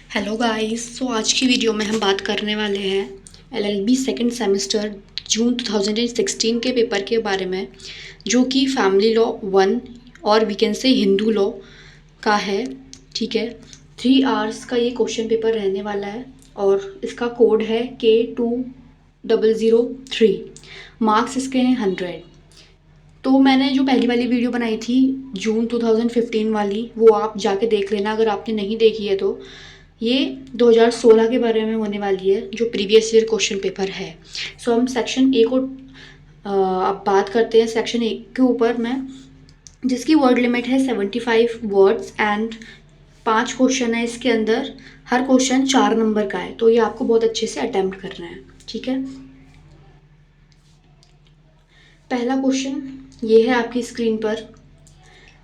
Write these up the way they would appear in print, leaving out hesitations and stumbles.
Hello guys. आज की video में हम बात करने वाले हैं एलएलबी सेकंड सेमेस्टर जून 2016 के पेपर के बारे में, जो कि फैमिली लॉ 1 और we can say Hindu law का है। ठीक है, 3 आवर्स का ये क्वेश्चन पेपर रहने वाला है और इसका कोड है K2003। मार्क्स इसके हैं 100। तो मैंने जो पहली वाली वीडियो बनाई थी जून 2015 वाली, वो आप जाके देख लेना अगर आपने नहीं देखी है तो। ये 2016 के बारे में होने वाली है, जो प्रीवियस ईयर क्वेश्चन पेपर है। सो हम सेक्शन ए को अब बात करते हैं। सेक्शन ए के ऊपर में, जिसकी वर्ड लिमिट है 75 वर्ड्स एंड 5 क्वेश्चन है इसके अंदर। हर क्वेश्चन 4 नंबर का है, तो ये आपको बहुत अच्छे से अटेम्प्ट करना है। ठीक है, पहला क्वेश्चन ये है आपकी स्क्रीन पर,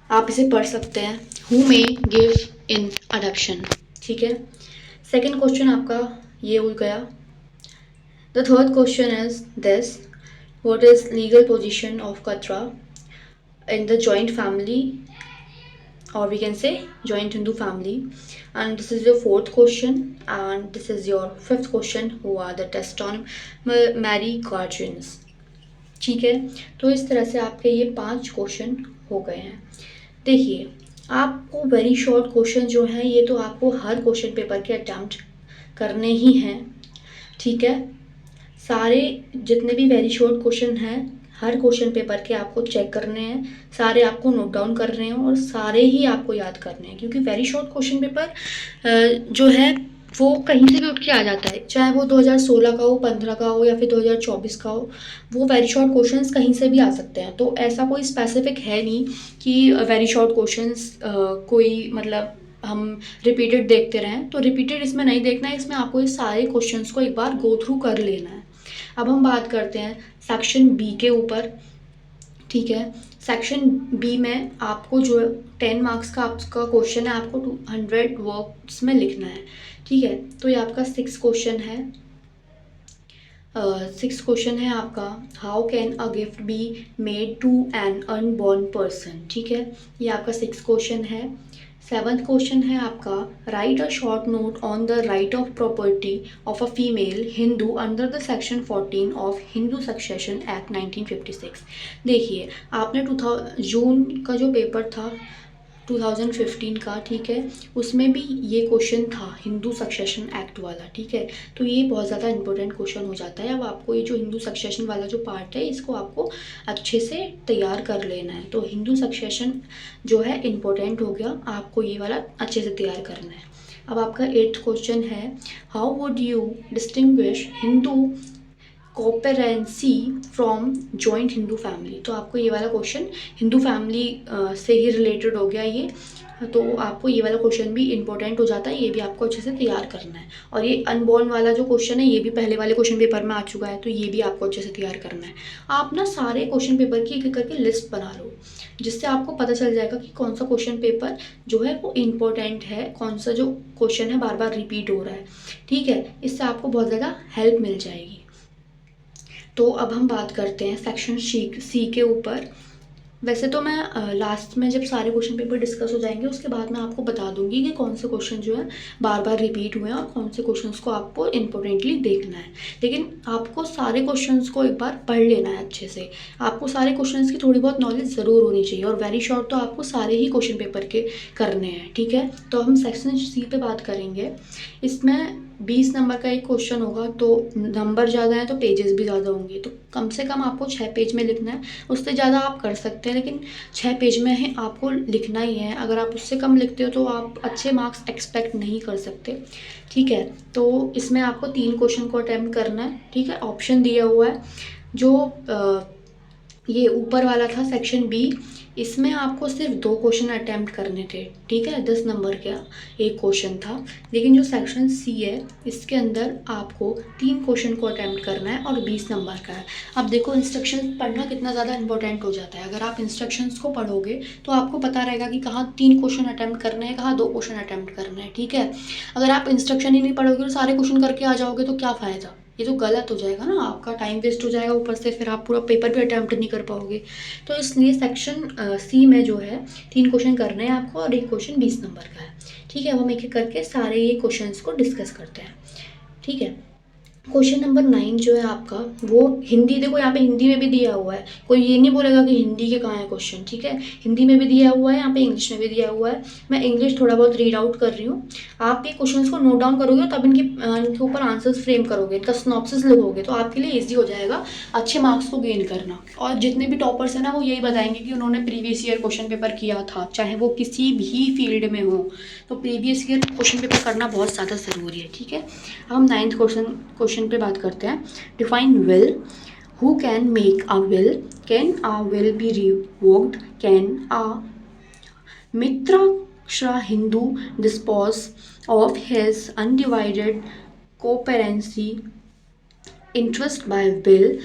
आप इसे पढ़ सकते हैं। Who may give in adoption. ठीक है, सेकंड क्वेश्चन आपका ये हो गया। The third question is this: what is legal position of कतरा in the joint family, or we can say joint Hindu family. And this is your fourth question, and this is your fifth question, who are the testimony guardians. ठीक है, तो इस तरह से आपके ये 5 question हो गए हैं। देखिए, आपको वेरी शॉर्ट क्वेश्चन जो हैं ये तो आपको हर क्वेश्चन पेपर के अटेम्प्ट करने ही हैं। ठीक है, सारे जितने भी वेरी शॉर्ट क्वेश्चन हैं हर क्वेश्चन पेपर के आपको चेक करने हैं, सारे आपको नोट डाउन करने हैं और सारे ही आपको याद करने हैं, क्योंकि वेरी शॉर्ट क्वेश्चन पेपर जो है वो कहीं से भी उठ के आ जाता है, चाहे वो 2016 का हो, 15 का हो या फिर 2024 का हो। वो वेरी शॉर्ट क्वेश्चंस कहीं से भी आ सकते हैं, तो ऐसा कोई स्पेसिफिक है नहीं कि वेरी शॉर्ट क्वेश्चंस कोई मतलब हम रिपीटेड देखते रहें। तो रिपीटेड इसमें नहीं देखना है, इसमें आपको इस सारे क्वेश्चंस को एक बार गो थ्रू कर लेना है। अब हम बात करते हैं सेक्शन बी के ऊपर। ठीक है, सेक्शन बी में आपको जो 10 मार्क्स का आपका क्वेश्चन है, आपको 200 वर्ड्स में लिखना है। ठीक है, तो ये आपका 6 क्वेश्चन है। 6 क्वेश्चन है आपका, how can a gift be made to an unborn person. ठीक है, ये आपका 6 क्वेश्चन है। 7th क्वेश्चन है आपका, right a short note on the right of property of a female Hindu under the section 14 of Hindu succession act 1956। देखिए, आपने जून का जो पेपर था 2015 का, ठीक है, उसमें भी ये क्वेश्चन था हिंदू सक्सेशन एक्ट वाला। ठीक है, तो ये बहुत ज़्यादा इंपॉर्टेंट क्वेश्चन हो जाता है। अब आपको ये जो हिंदू सक्सेशन वाला जो पार्ट है इसको आपको अच्छे से तैयार कर लेना है। तो हिंदू सक्सेशन जो है इम्पोर्टेंट हो गया, आपको ये वाला अच्छे से तैयार करना है। अब आपका 8th क्वेश्चन है, how would you distinguish Hindu coparcenary from joint Hindu family. तो आपको ये वाला क्वेश्चन हिंदू फैमिली से ही रिलेटेड हो गया ये, तो आपको ये वाला क्वेश्चन भी इंपॉर्टेंट हो जाता है, ये भी आपको अच्छे से तैयार करना है। और ये अनबॉर्न वाला जो क्वेश्चन है ये भी पहले वाले क्वेश्चन पेपर में आ चुका है, तो ये भी आपको अच्छे से तैयार करना है। आप ना सारे क्वेश्चन पेपर की एक एक करके लिस्ट बना लो, जिससे आपको पता चल जाएगा कि कौन सा क्वेश्चन पेपर जो है वो इम्पोर्टेंट है, कौन सा जो क्वेश्चन है बार बार रिपीट हो रहा है। ठीक है, इससे आपको बहुत ज़्यादा हेल्प मिल जाएगी। तो अब हम बात करते हैं सेक्शन सी के ऊपर। वैसे तो मैं लास्ट में जब सारे क्वेश्चन पेपर डिस्कस हो जाएंगे उसके बाद मैं आपको बता दूंगी कि कौन से क्वेश्चन जो है बार बार रिपीट हुए हैं और कौन से क्वेश्चंस को आपको इम्पोर्टेंटली देखना है। लेकिन आपको सारे क्वेश्चंस को एक बार पढ़ लेना है अच्छे से। आपको सारे क्वेश्चंस की थोड़ी बहुत नॉलेज ज़रूर होनी चाहिए, और वेरी शॉर्ट तो आपको सारे ही क्वेश्चन पेपर के करने हैं। ठीक है, तो हम सेक्शन सी पे बात करेंगे। इसमें 20 नंबर का एक क्वेश्चन होगा, तो नंबर ज़्यादा है तो पेजेस भी ज़्यादा होंगे, तो कम से कम आपको 6 पेज में लिखना है। उससे ज़्यादा आप कर सकते हैं, लेकिन 6 पेज में ही आपको लिखना ही है। अगर आप उससे कम लिखते हो तो आप अच्छे मार्क्स एक्सपेक्ट नहीं कर सकते। ठीक है, तो इसमें आपको 3 क्वेश्चन को अटैम्प्ट करना है। ठीक है, ऑप्शन दिया हुआ है जो ये ऊपर वाला था सेक्शन बी, इसमें आपको सिर्फ 2 क्वेश्चन अटैम्प्ट करने थे। ठीक है, 10 नंबर का एक क्वेश्चन था। लेकिन जो सेक्शन सी है इसके अंदर आपको 3 क्वेश्चन को अटैम्प्ट करना है और 20 नंबर का है। अब देखो, इंस्ट्रक्शन पढ़ना कितना ज़्यादा इंपॉर्टेंट हो जाता है। अगर आप इंस्ट्रक्शंस को पढ़ोगे तो आपको पता रहेगा कि कहाँ 3 क्वेश्चन अटैम्प्ट करने हैं, कहाँ 2 क्वेश्चन अटैम्प्ट करने हैं। ठीक है, अगर आप इंस्ट्रक्शन ही नहीं पढ़ोगे और सारे क्वेश्चन करके आ जाओगे तो क्या फ़ायदा। ये तो गलत हो जाएगा ना, आपका टाइम वेस्ट हो जाएगा, ऊपर से फिर आप पूरा पेपर भी अटैम्प्ट नहीं कर पाओगे। तो इसलिए सेक्शन सी में जो है 3 क्वेश्चन करने हैं आपको और एक क्वेश्चन 20 नंबर का है। ठीक है, अब हम एक एक करके सारे ये क्वेश्चंस को डिस्कस करते हैं। ठीक है, क्वेश्चन नंबर 9 जो है आपका वो हिंदी, देखो यहाँ पे हिंदी में भी दिया हुआ है, कोई ये नहीं बोलेगा कि हिंदी के कहाँ है क्वेश्चन। ठीक है, हिंदी में भी दिया हुआ है, यहाँ पे इंग्लिश में भी दिया हुआ है। मैं इंग्लिश थोड़ा बहुत रीड आउट कर रही हूँ, आप ये क्वेश्चंस को नोट डाउन करोगे तब इनके ऊपर आंसर्स फ्रेम करोगे, इनका सिनॉप्सिस लिखोगे तो आपके लिए ईजी हो जाएगा अच्छे मार्क्स को गेन करना। और जितने भी टॉपर्स हैं ना वो यही बताएंगे कि उन्होंने प्रीवियस ईयर क्वेश्चन पेपर किया था, चाहे वो किसी भी फील्ड में हो, तो प्रीवियस ईयर क्वेश्चन पेपर करना बहुत ज़्यादा ज़रूरी है। ठीक है, अब हम 9th क्वेश्चन पे बात करते हैं। Define will, who can make a will, can a will be revoked, can a Mitra Hindu dispose of his undivided co-parency interest by will,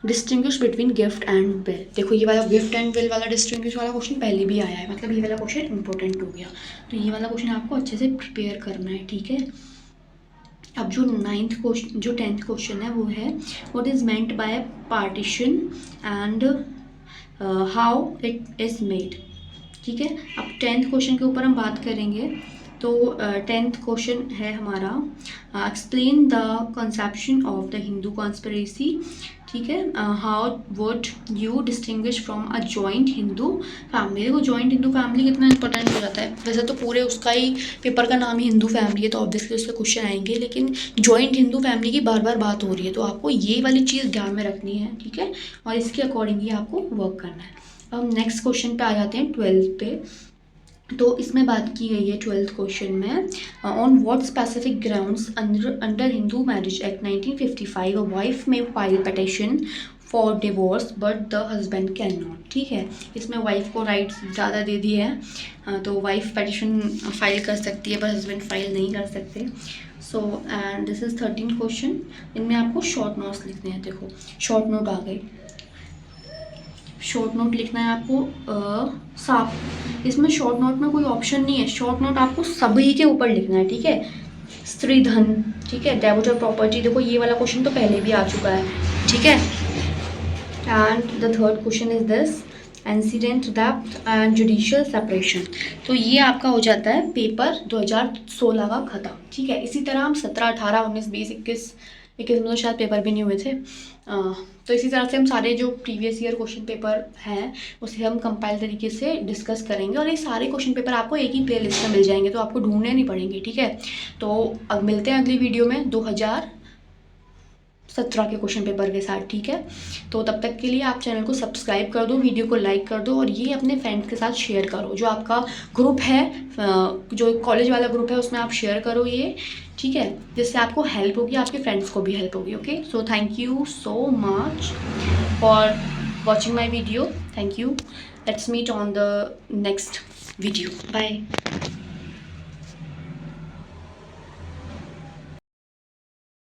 distinguish between gift and will. देखो ये वाला गिफ्ट एंड विल वाला distinguish वाला question पहले भी आया है, मतलब ये वाला क्वेश्चन इंपॉर्टेंट हो गया, तो ये वाला क्वेश्चन आपको अच्छे से प्रिपेयर करना है। ठीक है, अब जो 10th क्वेश्चन है वो है what is meant by partition and how it is made. ठीक है, अब 10th क्वेश्चन के ऊपर हम बात करेंगे। तो 10th क्वेश्चन है हमारा explain the conception of the Hindu conspiracy. ठीक है, how would you distinguish from a joint Hindu family. देखो जॉइंट हिंदू फैमिली कितना इंपॉर्टेंट हो जाता है, वैसे तो पूरे उसका ही पेपर का नाम ही हिंदू फैमिली है, तो ऑब्वियसली उससे क्वेश्चन आएंगे, लेकिन जॉइंट हिंदू फैमिली की बार बार बात हो रही है तो आपको ये वाली चीज़ ध्यान में रखनी है। ठीक है, और इसके अकॉर्डिंग ही आपको वर्क करना है। अब हम नेक्स्ट क्वेश्चन पे आ जाते हैं 12th पे। तो इसमें बात की गई है 12th क्वेश्चन में, on what specific grounds under Hindu marriage act 1955 a wife may file petition for divorce but the husband can not. ठीक है, इसमें वाइफ को राइट्स ज़्यादा दे दिए हैं, तो वाइफ पिटिशन फाइल कर सकती है पर हस्बैंड फाइल नहीं कर सकते। So and this is 13th question. इनमें आपको शॉर्ट नोट्स लिखने हैं। देखो शॉर्ट नोट आ गए, शॉर्ट नोट लिखना है आपको साफ। इसमें शॉर्ट नोट में कोई ऑप्शन नहीं है, शॉर्ट नोट आपको सभी के ऊपर लिखना है। ठीक है, स्त्री धन, ठीक है, डेबिट प्रॉपर्टी, देखो ये वाला क्वेश्चन तो पहले भी आ चुका है। ठीक है, and the 3rd question is this incident depth and judicial separation. तो ये आपका हो जाता है पेपर 2016 का ख़त्म। ठीक है, इसी तरह हम 17, 18, 19, 20, 21 में तो शायद पेपर भी नहीं हुए थे। तो इसी तरह से हम सारे जो प्रीवियस ईयर क्वेश्चन पेपर हैं उसे हम कंपाइल तरीके से डिस्कस करेंगे, और ये सारे क्वेश्चन पेपर आपको एक ही प्लेलिस्ट में मिल जाएंगे, तो आपको ढूंढने नहीं पड़ेंगे। ठीक है, तो अब मिलते हैं अगली वीडियो में 2017 के क्वेश्चन पेपर के साथ। ठीक है, तो तब तक के लिए आप चैनल को सब्सक्राइब कर दो, वीडियो को लाइक कर दो, और ये अपने फ्रेंड्स के साथ शेयर करो। जो आपका ग्रुप है, जो कॉलेज वाला ग्रुप है, उसमें आप शेयर करो ये। ठीक है, जिससे आपको हेल्प होगी, आपके फ्रेंड्स को भी हेल्प होगी। Okay, so thank you so much for watching my video. Thank you, let's meet on the next video. Bye.